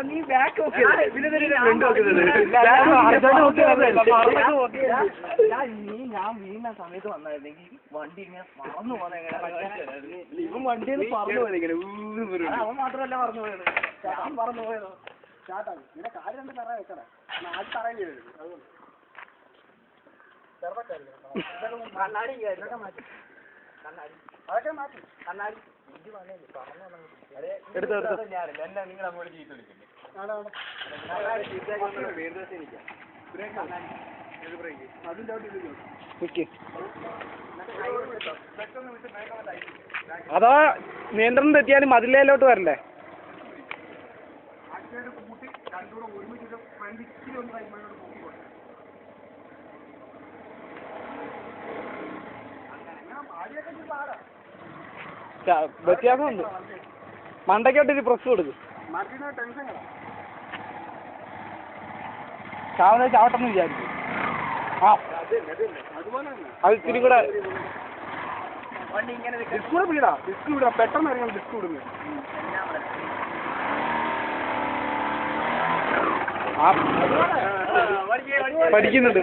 നീ ബാക്ക് നോക്കിയത് ഞാൻ വീണ സമയത്ത് വന്നായിരുന്നെങ്കിൽ വണ്ടി ഇങ്ങനെ പറന്നു പോകുന്ന ഇവൻ വണ്ടിയിൽ പറന്നു പോയത് ഇങ്ങനെ അവൻ മാത്രമല്ല പറന്നു പോയത് ഞാൻ പറന്നു പോയതോ സ്റ്റാർട്ടാകും പിന്നെ കാര്യം രണ്ട് തറ വെക്കണേ ആദ്യം തറയും ചെയ്യരുത് അതുകൊണ്ട് കണ്ണാടി ഇതൊക്കെ മാറ്റി കണ്ണാടി അതൊക്കെ മാറ്റി കണ്ണാടി എല്ലാം നിങ്ങൾ അങ്ങോട്ട് ചീറ്റ് വിളിക്കില്ലേ അതാ നിയന്ത്രണം തെറ്റിയാലും മതിലേലോട്ട് വരണ്ടേ വ്യത്യാസമുണ്ട് മണ്ടയ്ക്കോട്ടൊരു പ്രസ് കൊടുക്കും ചാവനെ ചാവട്ടെന്ന് വിചാരിച്ചു ആ അത് ഇത്തിരി കൂടെ ഡിസ്ക് കൂടെ വിടാ ഡിസ്ക് വിടാ പെട്ടെന്ന് അറിയാം ഡിസ്ക് വിടുന്നത് ആ പഠിക്കുന്നുണ്ട്